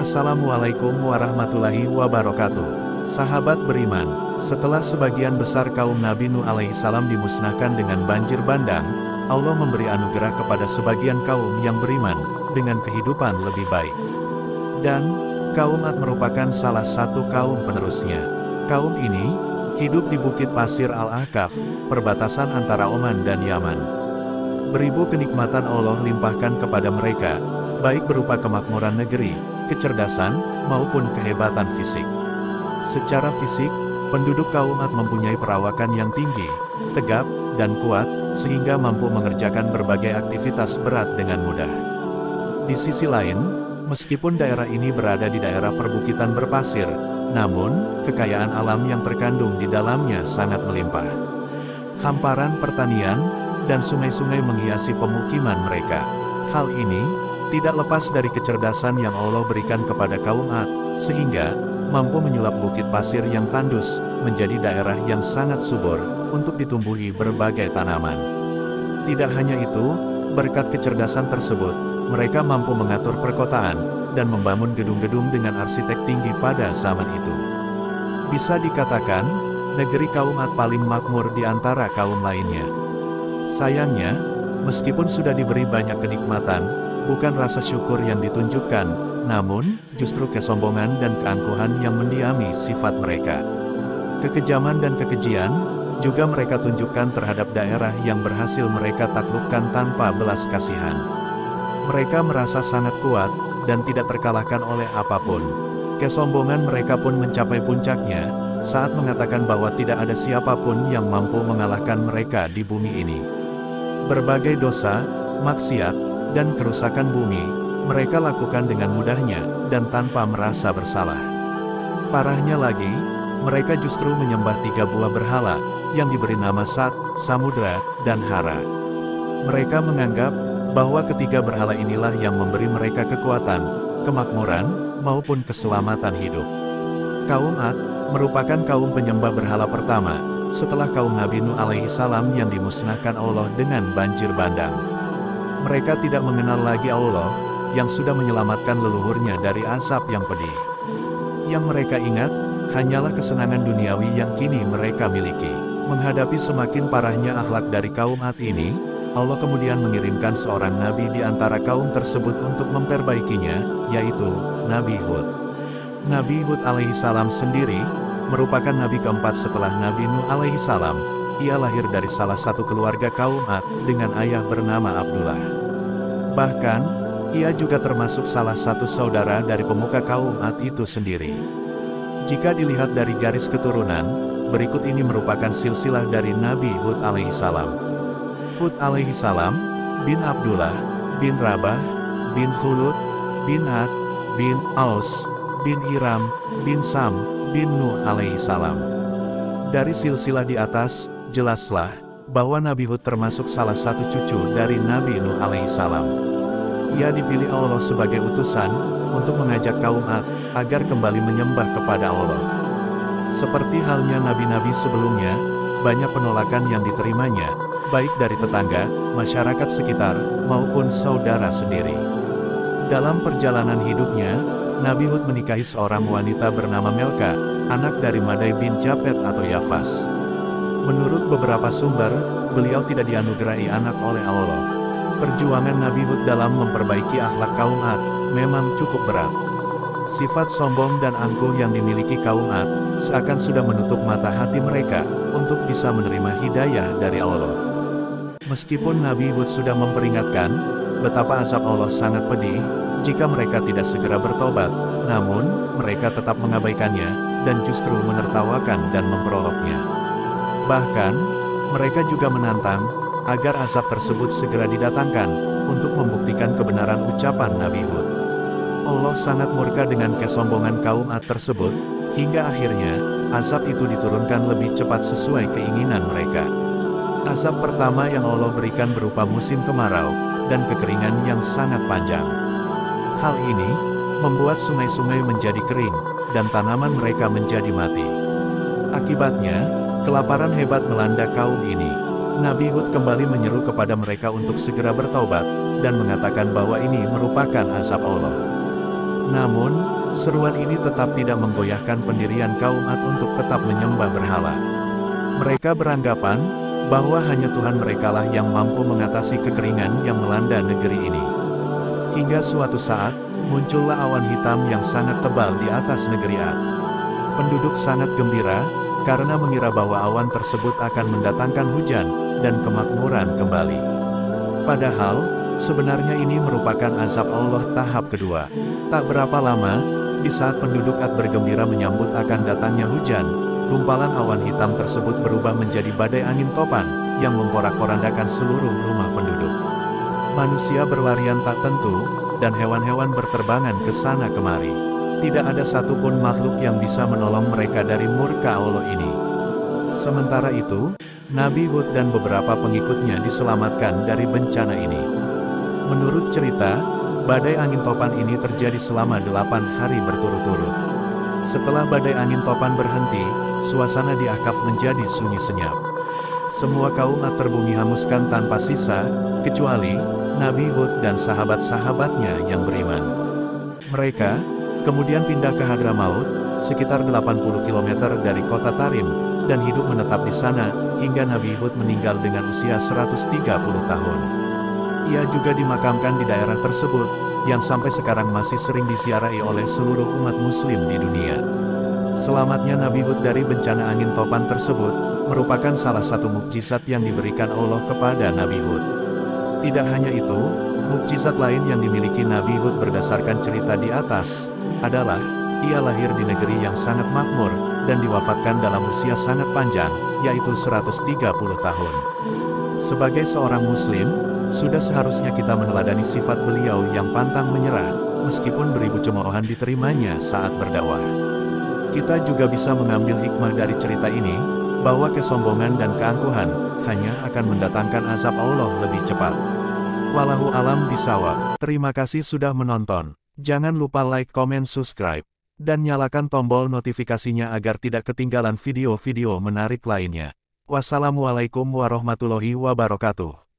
Assalamualaikum warahmatullahi wabarakatuh. Sahabat beriman, setelah sebagian besar kaum Nabi Nuh alaihissalam dimusnahkan dengan banjir bandang, Allah memberi anugerah kepada sebagian kaum yang beriman, dengan kehidupan lebih baik. Dan, kaum Ad merupakan salah satu kaum penerusnya. Kaum ini, hidup di Bukit Pasir Al-Ahqaf, perbatasan antara Oman dan Yaman. Beribu kenikmatan Allah limpahkan kepada mereka, baik berupa kemakmuran negeri, kecerdasan, maupun kehebatan fisik. Secara fisik, penduduk kaum Ad mempunyai perawakan yang tinggi, tegap, dan kuat, sehingga mampu mengerjakan berbagai aktivitas berat dengan mudah. Di sisi lain, meskipun daerah ini berada di daerah perbukitan berpasir, namun, kekayaan alam yang terkandung di dalamnya sangat melimpah. Hamparan pertanian, dan sungai-sungai menghiasi pemukiman mereka. Hal ini, tidak lepas dari kecerdasan yang Allah berikan kepada kaum Ad, sehingga, mampu menyulap bukit pasir yang tandus, menjadi daerah yang sangat subur, untuk ditumbuhi berbagai tanaman. Tidak hanya itu, berkat kecerdasan tersebut, mereka mampu mengatur perkotaan, dan membangun gedung-gedung dengan arsitek tinggi pada zaman itu. Bisa dikatakan, negeri kaum Ad paling makmur di antara kaum lainnya. Sayangnya, meskipun sudah diberi banyak kenikmatan, bukan rasa syukur yang ditunjukkan, namun, justru kesombongan dan keangkuhan yang mendiami sifat mereka. Kekejaman dan kekejian, juga mereka tunjukkan terhadap daerah yang berhasil mereka taklukkan tanpa belas kasihan. Mereka merasa sangat kuat, dan tidak terkalahkan oleh apapun. Kesombongan mereka pun mencapai puncaknya, saat mengatakan bahwa tidak ada siapapun yang mampu mengalahkan mereka di bumi ini. Berbagai dosa, maksiat, dan kerusakan bumi, mereka lakukan dengan mudahnya, dan tanpa merasa bersalah. Parahnya lagi, mereka justru menyembah 3 buah berhala, yang diberi nama Sat, Samudra, dan Hara. Mereka menganggap, bahwa ketiga berhala inilah yang memberi mereka kekuatan, kemakmuran, maupun keselamatan hidup. Kaum Ad, merupakan kaum penyembah berhala pertama, setelah kaum Nabi Nuh alaihissalam yang dimusnahkan Allah dengan banjir bandang. Mereka tidak mengenal lagi Allah, yang sudah menyelamatkan leluhurnya dari azab yang pedih. Yang mereka ingat, hanyalah kesenangan duniawi yang kini mereka miliki. Menghadapi semakin parahnya akhlak dari kaum Ad ini, Allah kemudian mengirimkan seorang nabi di antara kaum tersebut untuk memperbaikinya, yaitu Nabi Hud. Nabi Hud alaihissalam sendiri, merupakan nabi keempat setelah Nabi Nuh alaihissalam. Ia lahir dari salah satu keluarga kaum Ad, dengan ayah bernama Abdullah. Bahkan, ia juga termasuk salah satu saudara dari pemuka kaum Ad itu sendiri. Jika dilihat dari garis keturunan, berikut ini merupakan silsilah dari Nabi Hud alaihissalam. Hud alaihissalam, bin Abdullah, bin Rabah, bin Khulud, bin Ad, bin Aus, bin Iram, bin Sam, bin Nuh alaihissalam. Dari silsilah di atas, jelaslah, bahwa Nabi Hud termasuk salah satu cucu dari Nabi Nuh alaihissalam. Ia dipilih Allah sebagai utusan, untuk mengajak kaum Ad, agar kembali menyembah kepada Allah. Seperti halnya nabi-nabi sebelumnya, banyak penolakan yang diterimanya, baik dari tetangga, masyarakat sekitar, maupun saudara sendiri. Dalam perjalanan hidupnya, Nabi Hud menikahi seorang wanita bernama Melka, anak dari Madai bin Japet atau Yafas. Menurut beberapa sumber, beliau tidak dianugerahi anak oleh Allah. Perjuangan Nabi Hud dalam memperbaiki akhlak kaum Ad, memang cukup berat. Sifat sombong dan angkuh yang dimiliki kaum Ad, seakan sudah menutup mata hati mereka, untuk bisa menerima hidayah dari Allah. Meskipun Nabi Hud sudah memperingatkan, betapa azab Allah sangat pedih, jika mereka tidak segera bertobat, namun, mereka tetap mengabaikannya, dan justru menertawakan dan memperoloknya. Bahkan, mereka juga menantang, agar azab tersebut segera didatangkan, untuk membuktikan kebenaran ucapan Nabi Hud. Allah sangat murka dengan kesombongan kaum Ad tersebut, hingga akhirnya, azab itu diturunkan lebih cepat sesuai keinginan mereka. Azab pertama yang Allah berikan berupa musim kemarau, dan kekeringan yang sangat panjang. Hal ini, membuat sungai-sungai menjadi kering, dan tanaman mereka menjadi mati. Akibatnya, kelaparan hebat melanda kaum ini. Nabi Hud kembali menyeru kepada mereka untuk segera bertaubat, dan mengatakan bahwa ini merupakan azab Allah. Namun, seruan ini tetap tidak menggoyahkan pendirian kaum Ad untuk tetap menyembah berhala. Mereka beranggapan bahwa hanya Tuhan merekalah yang mampu mengatasi kekeringan yang melanda negeri ini. Hingga suatu saat, muncullah awan hitam yang sangat tebal di atas negeri Ad. Penduduk sangat gembira, karena mengira bahwa awan tersebut akan mendatangkan hujan dan kemakmuran kembali. Padahal, sebenarnya ini merupakan azab Allah tahap kedua. Tak berapa lama, di saat penduduk Ad bergembira menyambut akan datangnya hujan, gumpalan awan hitam tersebut berubah menjadi badai angin topan, yang memporak-porandakan seluruh rumah penduduk. Manusia berlarian tak tentu, dan hewan-hewan berterbangan ke sana kemari. Tidak ada satupun makhluk yang bisa menolong mereka dari murka Allah ini. Sementara itu, Nabi Hud dan beberapa pengikutnya diselamatkan dari bencana ini. Menurut cerita, badai angin topan ini terjadi selama 8 hari berturut-turut. Setelah badai angin topan berhenti, suasana di Ahqaf menjadi sunyi senyap. Semua kaum Ad terbumi hanguskan tanpa sisa, kecuali Nabi Hud dan sahabat-sahabatnya yang beriman. Mereka kemudian pindah ke Hadramaut, sekitar 80 km dari kota Tarim, dan hidup menetap di sana, hingga Nabi Hud meninggal dengan usia 130 tahun. Ia juga dimakamkan di daerah tersebut, yang sampai sekarang masih sering disiarahi oleh seluruh umat muslim di dunia. Selamatnya Nabi Hud dari bencana angin topan tersebut, merupakan salah satu mukjizat yang diberikan Allah kepada Nabi Hud. Tidak hanya itu, mukjizat lain yang dimiliki Nabi Hud berdasarkan cerita di atas, adalah, ia lahir di negeri yang sangat makmur, dan diwafatkan dalam usia sangat panjang, yaitu 130 tahun. Sebagai seorang muslim, sudah seharusnya kita meneladani sifat beliau yang pantang menyerah, meskipun beribu cemoohan diterimanya saat berdakwah. Kita juga bisa mengambil hikmah dari cerita ini, bahwa kesombongan dan keangkuhan, hanya akan mendatangkan azab Allah lebih cepat. Wallahu alam bisawab. Terima kasih sudah menonton. Jangan lupa like, comment, subscribe, dan nyalakan tombol notifikasinya agar tidak ketinggalan video-video menarik lainnya. Wassalamualaikum warahmatullahi wabarakatuh.